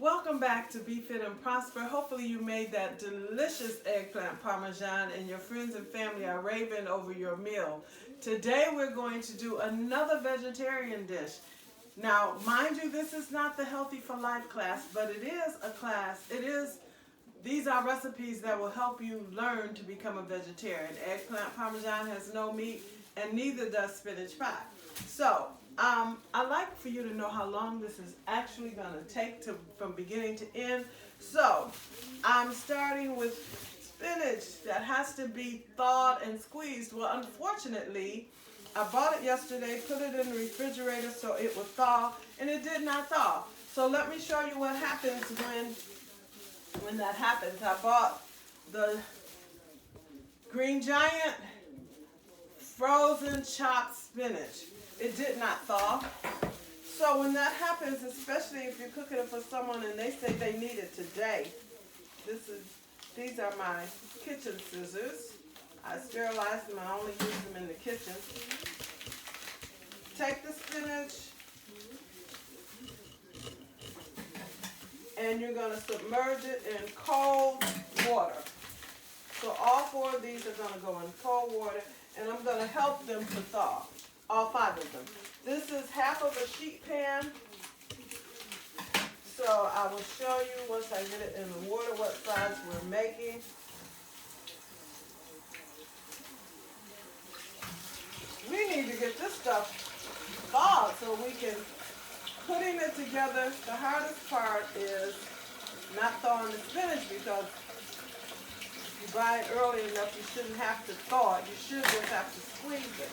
Welcome back to Be Fit and Prosper. Hopefully you made that delicious eggplant parmesan and your friends and family are raving over your meal. Today we're going to do another vegetarian dish. Now, mind you, this is not the Healthy for Life class, but it is a class. These are recipes that will help you learn to become a vegetarian. Eggplant parmesan has no meat, and neither does spinach pie. So, I'd like for you to know how long this is actually going to take from beginning to end. So, I'm starting with spinach that has to be thawed and squeezed. Well, unfortunately, I bought it yesterday, put it in the refrigerator so it would thaw, and it did not thaw. So let me show you what happens when that happens. I bought the Green Giant frozen chopped spinach. It did not thaw. So when that happens, especially if you're cooking it for someone and they say they need it today, these are my kitchen scissors. I sterilized them. I only use them in the kitchen. Take the spinach and you're going to submerge it in cold water. So all four of these are going to go in cold water, and I'm going to help them to thaw, all five of them. This is half of a sheet pan. So I will show you once I get it in the water what size we're making. We need to get this stuff thawed so we can putting it together. The hardest part is not thawing the spinach, because if you buy it early enough, you shouldn't have to thaw it. You should just have to squeeze it.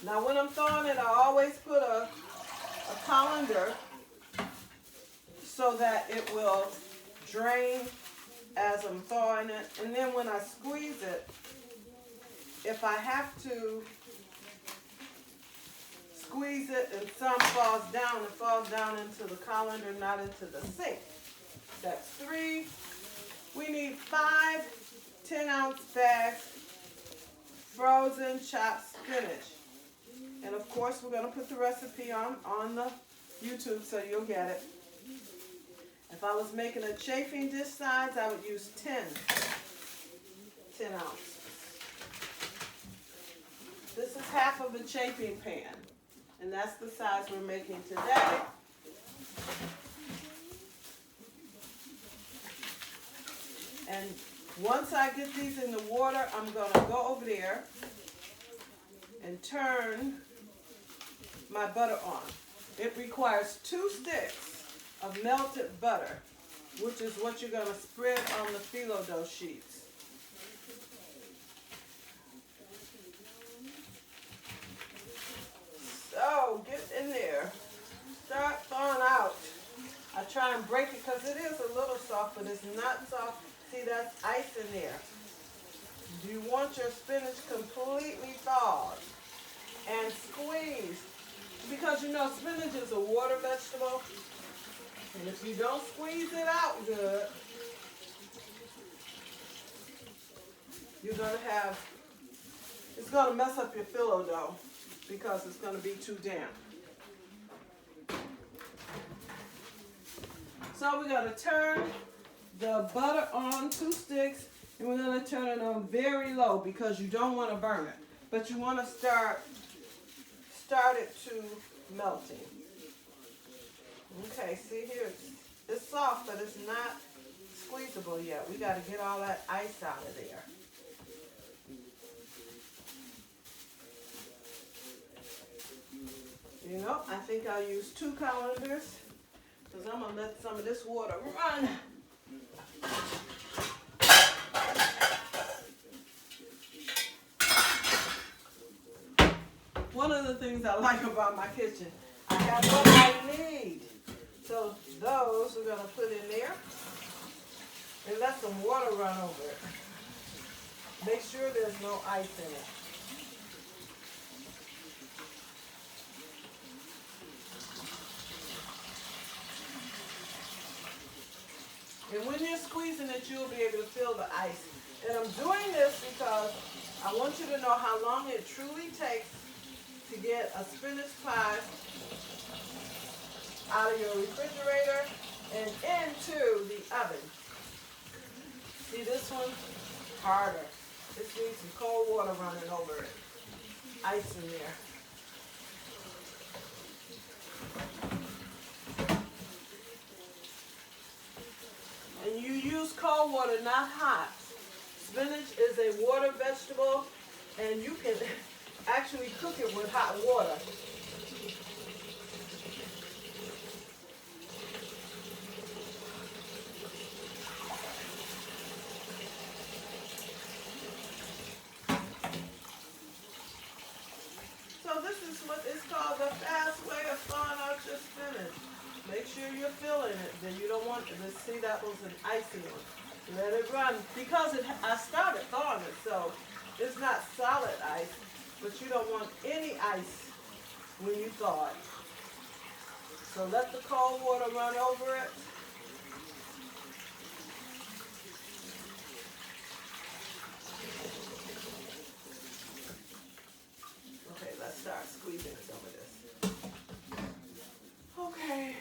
Now when I'm thawing it, I always put a colander so that it will drain as I'm thawing it. And then when I squeeze it, if I have to squeeze it and some falls down, it falls down into the colander, not into the sink. That's 3. We need 5 10-ounce bags frozen chopped spinach. And of course we're going to put the recipe on the YouTube so you'll get it. If I was making a chafing dish size, I would use 10 ounces. This is half of a chafing pan, and that's the size we're making today. And once I get these in the water, I'm going to go over there and turn my butter on. It requires 2 sticks of melted butter, which is what you're going to spread on the phyllo dough sheets. So get in there, start thawing out. I try and break it because it is a little soft, but it's not soft. See, that's ice in there. You want your spinach completely thawed and squeezed, because you know spinach is a water vegetable, and if you don't squeeze it out good, it's going to mess up your phyllo dough because it's going to be too damp. So we're going to turn the butter on 2 sticks, and we're going to turn it on very low because you don't want to burn it, but you want to start it to melting. Okay, see here, it's soft, but it's not squeezable yet. We got to get all that ice out of there. You know, I think I'll use 2 colanders because I'm going to let some of this water run. One of the things I like about my kitchen, I have what I need. So those we're going to put in there and let some water run over it. Make sure there's no ice in it. And when you're squeezing it, you'll be able to feel the ice. And I'm doing this because I want you to know how long it truly takes to to get a spinach pie out of your refrigerator and into the oven. See this one? Harder. This needs some cold water running over it. Ice in there. And you use cold water, not hot. Spinach is a water vegetable, and you can actually cook it with hot water. So this is what is called the fast way of thawing out your spinach. Make sure you're filling it. Then you don't want to see that was an icy one. Let it run because I started thawing it, so it's not solid ice, but you don't want any ice when you thaw it. So let the cold water run over it. Okay, let's start squeezing some of this. Okay.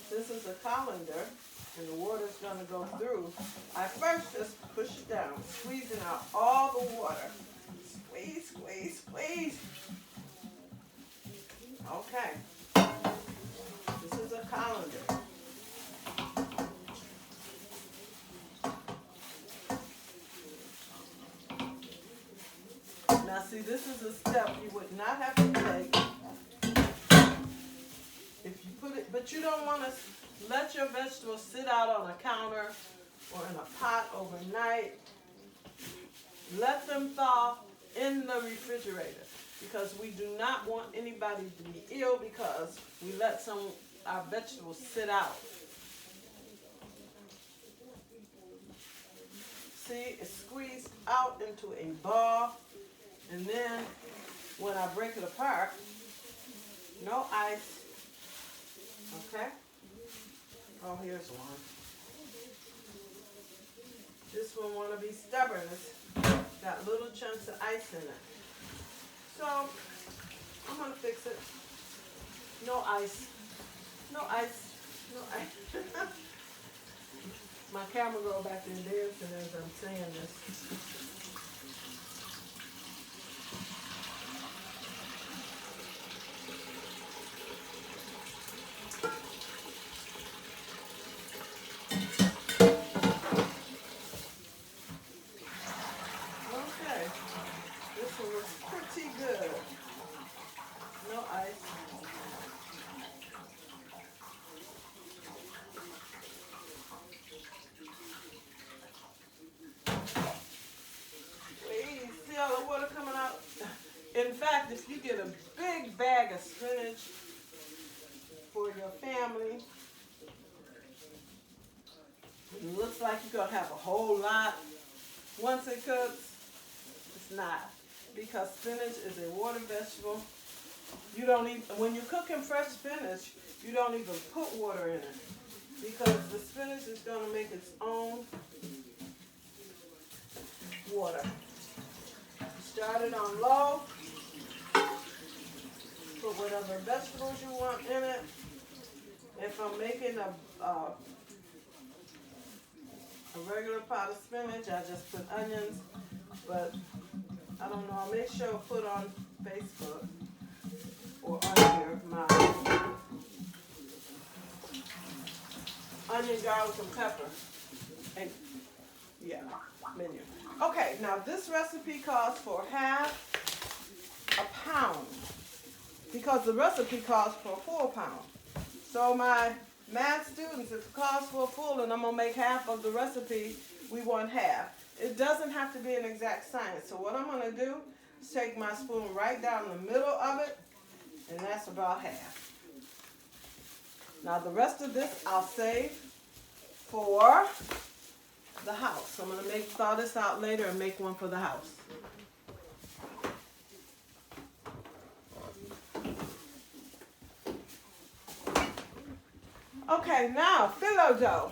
This is a colander, and the water's going to go through. I first just push it down, squeezing out all the water. Squeeze, squeeze, squeeze. Okay. This is a colander. Now see, this is a step you would not have to take. If you put it, but you don't want to let your vegetables sit out on a counter or in a pot overnight. Let them thaw in the refrigerator because we do not want anybody to be ill because we let our vegetables sit out. See, it's squeezed out into a ball, and then when I break it apart, no ice. Okay? Oh, here's one. This one want to be stubborn. It's got little chunks of ice in it. So, I'm going to fix it. No ice. No ice. No ice. My camera go back in dancing as I'm saying this. Pretty good. No ice. Wait, see all the water coming out? In fact, if you get a big bag of spinach for your family, it looks like you're going to have a whole lot once it cooks. It's not. Because spinach is a water vegetable. You don't even, when you're cooking fresh spinach, you don't even put water in it. Because the spinach is going to make its own water. Start it on low. Put whatever vegetables you want in it. If I'm making a regular pot of spinach, I just put onions. But I don't know, I'll make sure I put on Facebook or on here my onion, garlic, and pepper. And yeah, menu. Okay, now this recipe calls for half a pound because the recipe calls for a full pound. So my math students, if it calls for a full and I'm going to make half of the recipe, we want half. It doesn't have to be an exact science. So what I'm going to do is take my spoon right down the middle of it, and that's about half. Now the rest of this I'll save for the house. I'm going to thaw this out later and make one for the house. Okay, now phyllo dough.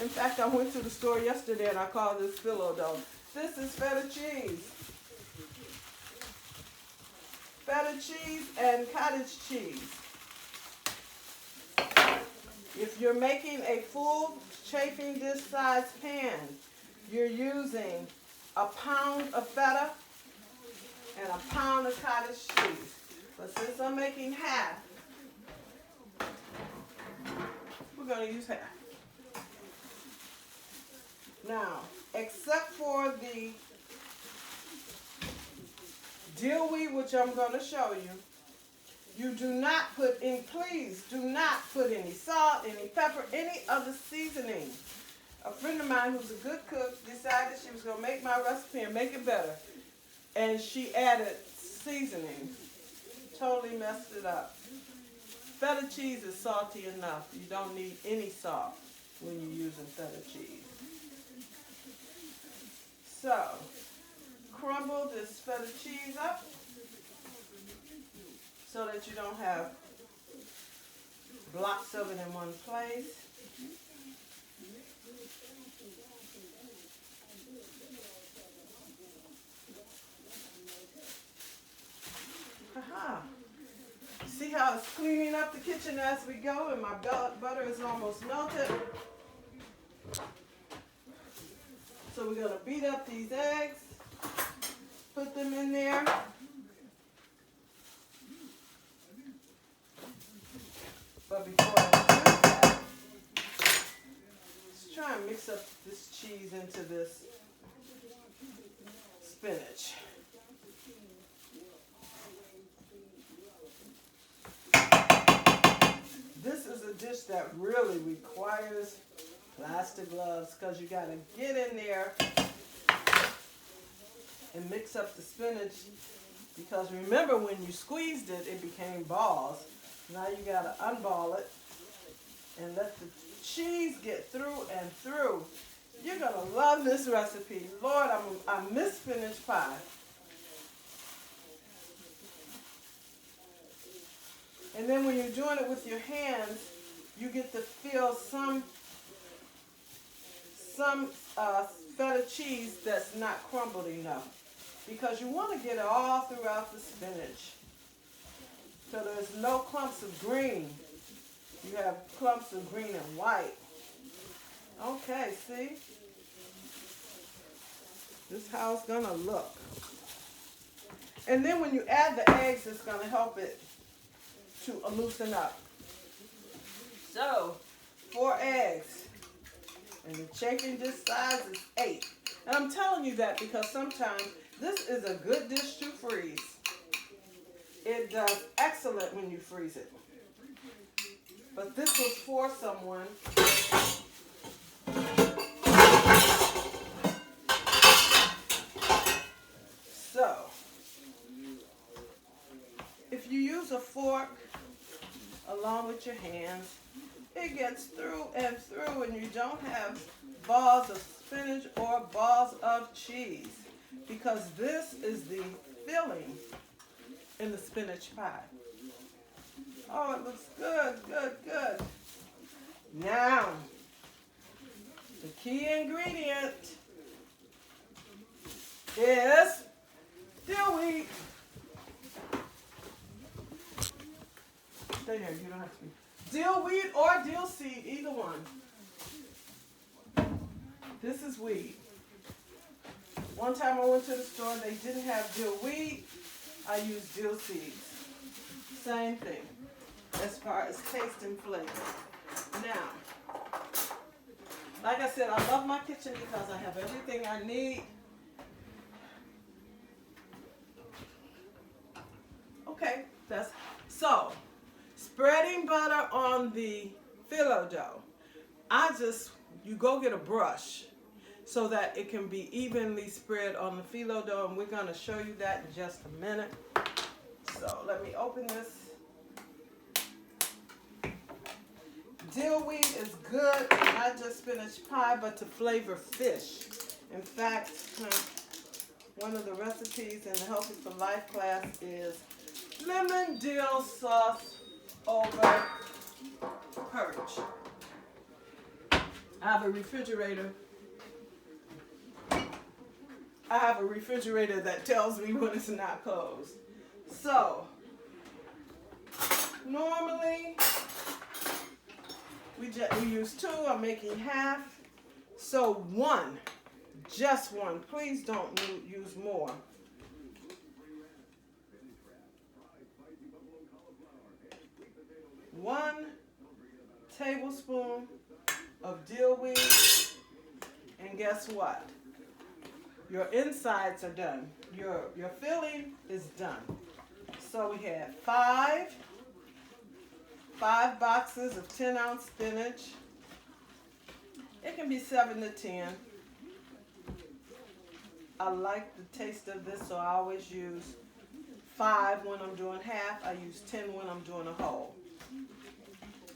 In fact, I went to the store yesterday and I called this phyllo dough. This is feta cheese. Feta cheese and cottage cheese. If you're making a full chafing dish size pan, you're using a pound of feta and a pound of cottage cheese. But since I'm making half, we're going to use half. Now, except for the dill weed, which I'm going to show you, you do not put in, please do not put any salt, any pepper, any other seasoning. A friend of mine who's a good cook decided she was going to make my recipe and make it better. And she added seasoning. Totally messed it up. Feta cheese is salty enough. You don't need any salt when you're using feta cheese. So, crumble this feta cheese up so that you don't have blocks of it in one place. Aha. See how it's cleaning up the kitchen as we go, and my butter is almost melted. So we're going to beat up these eggs, put them in there. But before I do that, let's try and mix up this cheese into this spinach. This is a dish that really requires plastic gloves because you got to get in there and mix up the spinach, because remember when you squeezed it, it became balls. Now you got to unball it and let the cheese get through and through. You're going to love this recipe. Lord, I miss spinach pie. And then when you're doing it with your hands, you get to feel some feta cheese that's not crumbled enough, because you want to get it all throughout the spinach. So there's no clumps of green. You have clumps of green and white. Okay, see? This is how it's going to look. And then when you add the eggs, it's going to help it to loosen up. So, 4 eggs. And the chafing dish size is 8. And I'm telling you that because sometimes this is a good dish to freeze. It does excellent when you freeze it. But this was for someone so if you use a fork along with your hands, it gets through and through, and you don't have balls of spinach or balls of cheese, because this is the filling in the spinach pie. Oh, it looks good, good, good. Now, the key ingredient is dill wheat. Stay there, you don't have to be. Dill wheat or dill seed, either one. This is wheat. One time I went to the store, they didn't have dill wheat. I used dill seeds. Same thing as far as taste and flavor. Now, like I said, I love my kitchen because I have everything I need. Okay, that's so. Spreading butter on the phyllo dough. You go get a brush so that it can be evenly spread on the phyllo dough, and we're going to show you that in just a minute. So let me open this. Dill wheat is good, not just spinach pie, but to flavor fish. In fact, one of the recipes in the Healthy for Life class is lemon dill sauce over perch. I have a refrigerator. I have a refrigerator that tells me when it's not closed. So, normally, we use 2. I'm making half. So 1, just 1. Please don't use more. 1 tablespoon of dill weed, and guess what? Your insides are done. Your filling is done. So we had 5 boxes of 10-ounce spinach. It can be 7 to 10. I like the taste of this, so I always use 5 when I'm doing half. I use 10 when I'm doing a whole.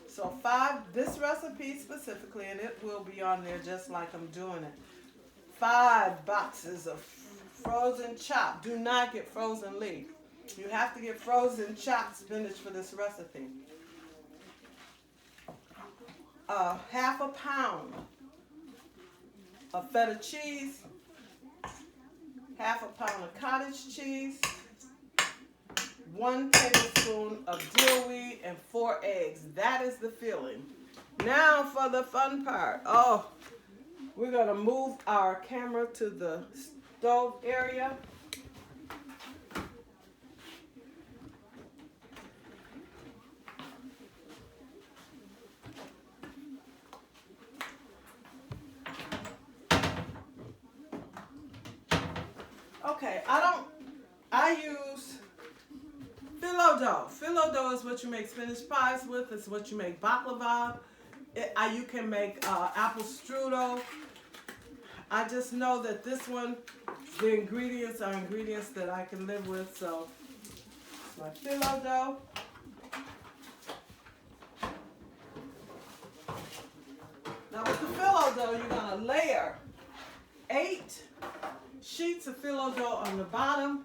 So 5, this recipe specifically, and it will be on there just like I'm doing it. 5 boxes of frozen chopped. Do not get frozen leaf. You have to get frozen chopped spinach for this recipe. Half a pound of feta cheese. Half a pound of cottage cheese. 1 tablespoon of dill weed, and 4 eggs. That is the filling. Now for the fun part. Oh, we're going to move our camera to the stove area. Okay, I use phyllo dough. Phyllo dough is what you make spinach pies with. It's what you make baklava. You can make apple strudel. I just know that this one, the ingredients are ingredients that I can live with. So, my phyllo dough. Now with the phyllo dough, you're going to layer 8 sheets of phyllo dough on the bottom.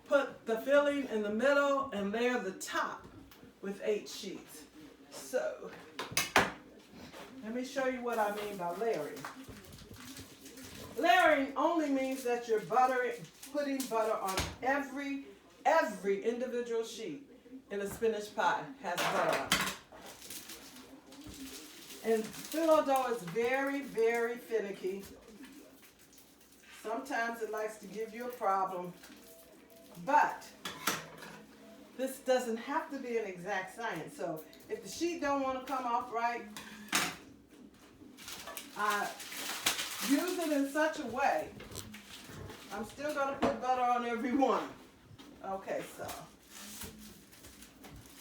Put the filling in the middle and layer the top with 8 sheets. So, let me show you what I mean by layering. Layering only means that you're putting butter on every individual sheet in a spinach pie has butter on it. And phyllo dough is very, very finicky. Sometimes it likes to give you a problem. But this doesn't have to be an exact science. So if the sheet don't want to come off right, I use it in such a way. I'm still going to put butter on every one. Okay, so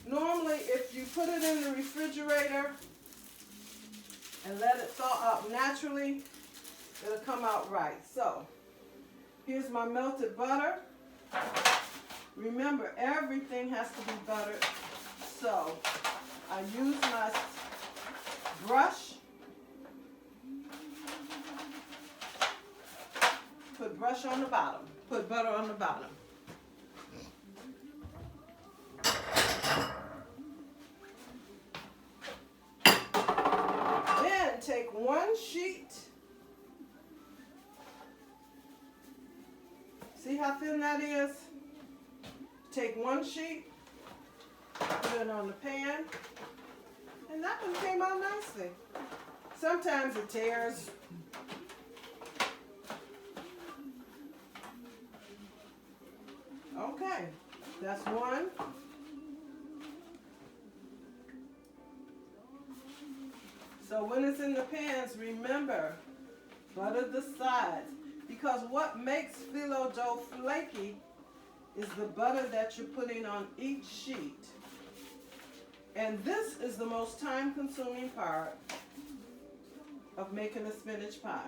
normally if you put it in the refrigerator and let it thaw out naturally, it'll come out right. So here's my melted butter. Remember, everything has to be buttered. So I use my brush. Put brush on the bottom. Put butter on the bottom. Then take 1 sheet. See how thin that is? Take 1 sheet, put it on the pan, and that one came out nicely. Sometimes it tears. Okay, that's 1. So when it's in the pans, remember, butter the sides. Because what makes phyllo dough flaky is the butter that you're putting on each sheet. And this is the most time-consuming part of making a spinach pie.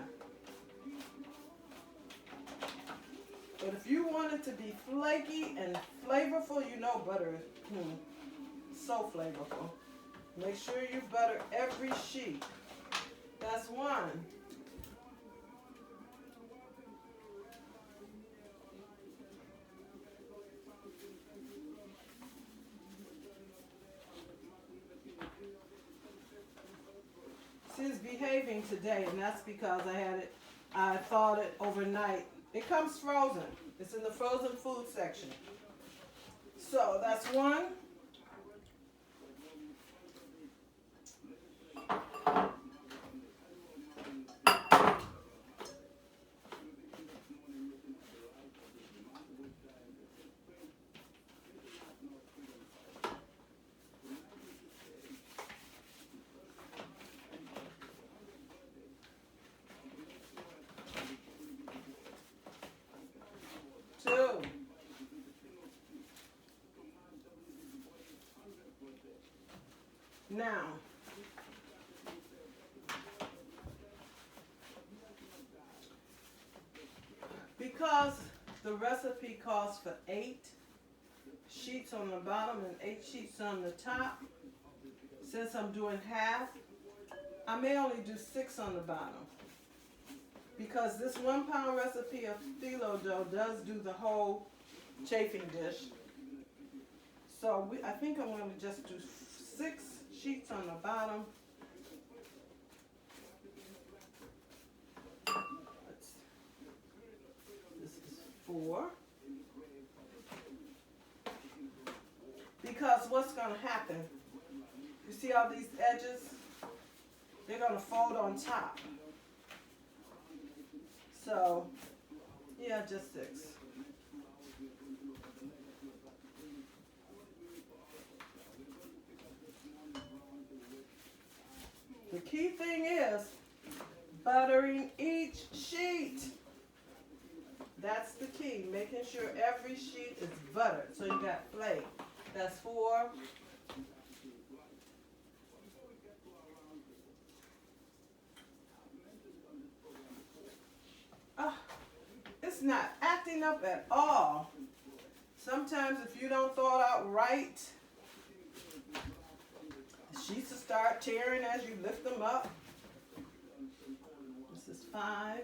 But if you want it to be flaky and flavorful, you know butter is so flavorful. Make sure you butter every sheet. That's 1. See, it's shaving today, and that's because I thawed it overnight. It comes frozen. It's in the frozen food section. So that's one. Two. Now, because the recipe calls for 8 sheets on the bottom and 8 sheets on the top, since I'm doing half, I may only do 6 on the bottom. Because this 1 pound recipe of phyllo dough does do the whole chafing dish. So I think I'm going to just do 6 sheets on the bottom. This is 4. Because what's going to happen, you see all these edges? They're going to fold on top. So, yeah, just 6. The key thing is buttering each sheet. That's the key, making sure every sheet is buttered. So you got flake. That's 4. It's not acting up at all. Sometimes if you don't thaw it out right, the sheets will start tearing as you lift them up. This is 5.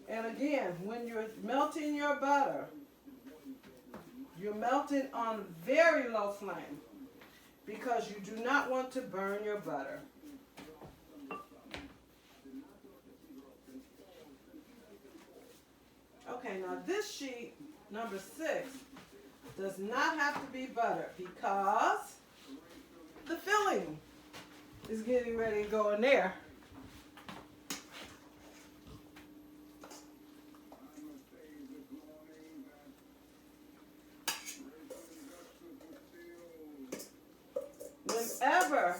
And again, when you're melting your butter, you're melting on very low flame because you do not want to burn your butter. Okay, now this sheet, number 6, does not have to be buttered because the filling is getting ready to go in there. Whenever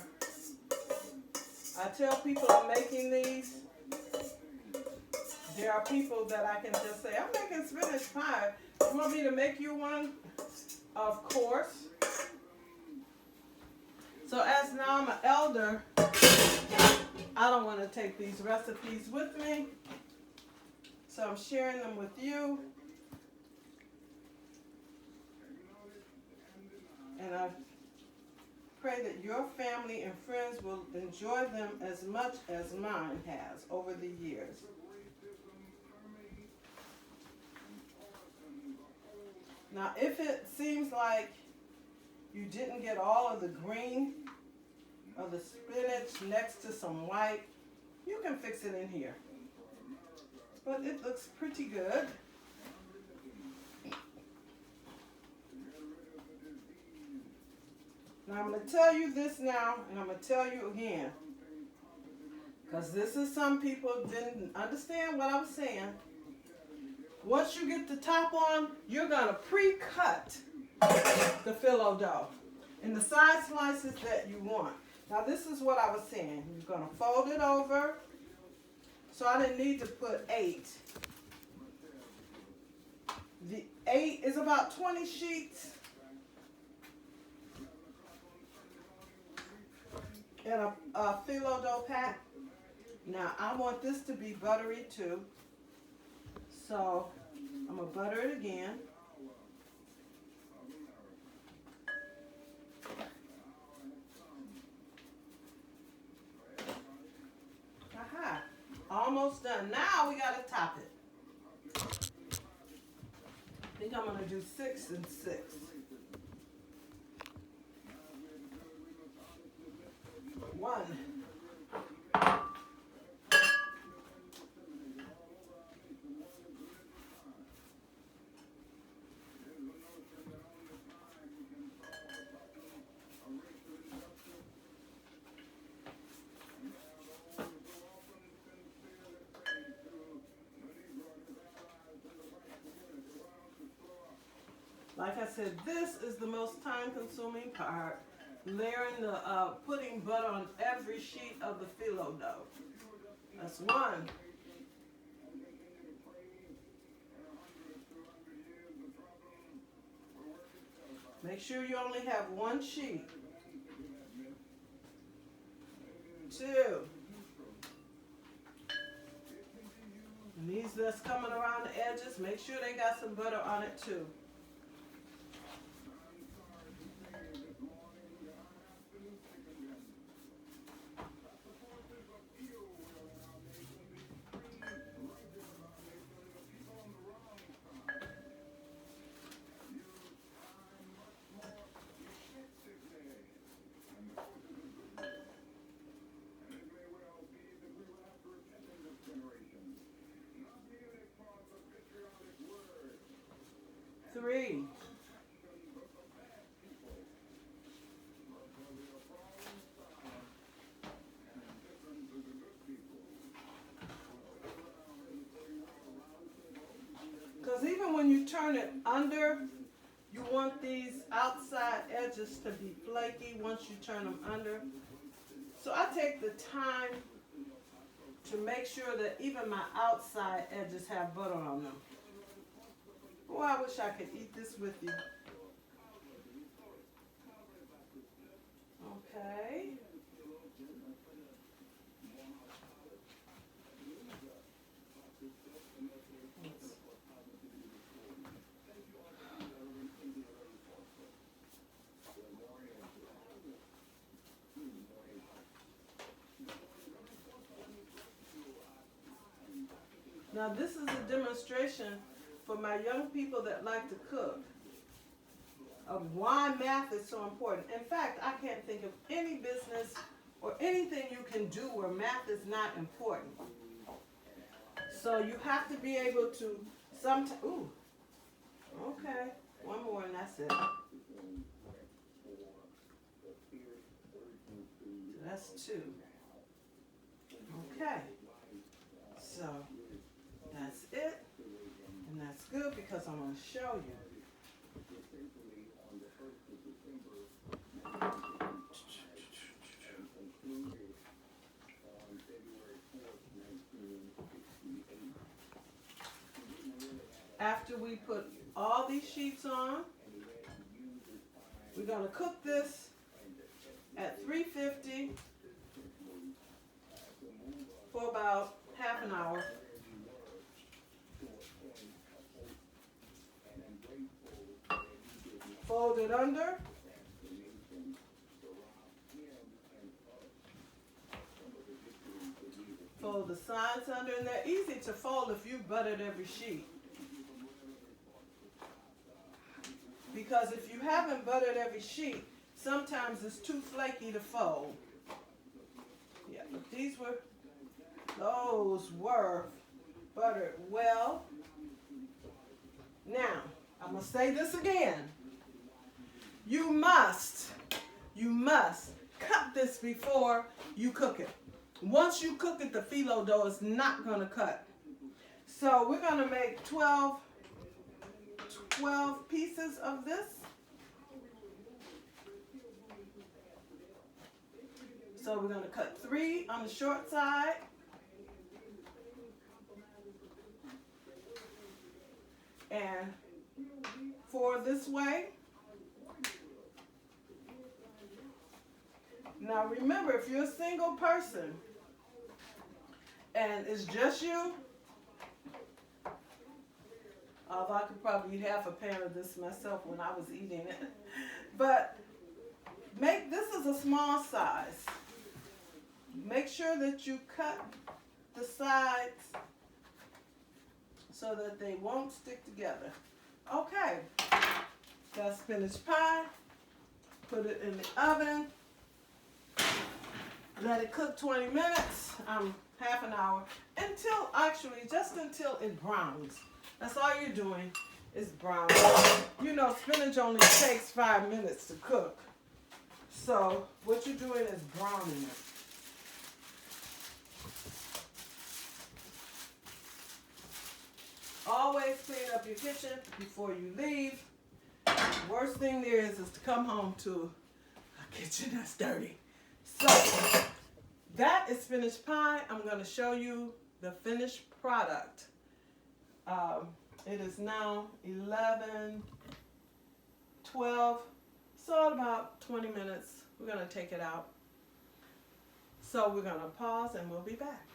I tell people I'm making these, there are people that I can just say, I'm making spinach pie. You want me to make you one? Of course. So as now I'm an elder, I don't want to take these recipes with me. So I'm sharing them with you. And I pray that your family and friends will enjoy them as much as mine has over the years. Now, if it seems like you didn't get all of the green of the spinach next to some white, you can fix it in here. But it looks pretty good. Now, I'm going to tell you this now, and I'm going to tell you again. Because this is some people didn't understand what I was saying. Once you get the top on, you're going to pre-cut the phyllo dough in the size slices that you want. Now, this is what I was saying. You're going to fold it over. So I didn't need to put 8. The 8 is about 20 sheets. In a phyllo dough pack. Now I want this to be buttery too, so I'm gonna butter it again. Aha! Almost done. Now we gotta top it. Then think I'm going to do 6 and 6. 1. Like I said, this is the most time-consuming part, layering the, putting butter on every sheet of the phyllo dough. That's 1. Make sure you only have 1 sheet. 2. And these that's coming around the edges, make sure they got some butter on it too. 3. Because even when you turn it under, you want these outside edges to be flaky once you turn them under. So I take the time to make sure that even my outside edges have butter on them. Boy, I wish I could eat this with you. Okay. Now this is a demonstration for my young people that like to cook of why math is so important. In fact, I can't think of any business or anything you can do where math is not important. So you have to be able to sometimes, ooh, okay, 1 more and that's it. So that's 2. Okay, so that's it. And that's good because I'm going to show you. After we put all these sheets on, we're going to cook this at 350 for about half an hour. Fold it under. Fold the sides under, and they're easy to fold if you've buttered every sheet. Because if you haven't buttered every sheet, sometimes it's too flaky to fold. Yeah, but those were buttered well. Now, I'm going to say this again. You must cut this before you cook it. Once you cook it, the phyllo dough is not going to cut. So we're going to make 12 pieces of this. So we're going to cut 3 on the short side. And 4 this way. Now remember, if you're a single person and it's just you, although I could probably eat half a pan of this myself when I was eating it, but this is a small size. Make sure that you cut the sides so that they won't stick together. Okay, that's spinach pie. Put it in the oven. Let it cook 20 minutes, half an hour, just until it browns. That's all you're doing is brown. You know, spinach only takes 5 minutes to cook. So what you're doing is browning it. Always clean up your kitchen before you leave. Worst thing there is to come home to a kitchen that's dirty. So that is spinach pie. I'm going to show you the finished product. It is now 11:12. So in about 20 minutes, we're going to take it out. So we're going to pause and we'll be back.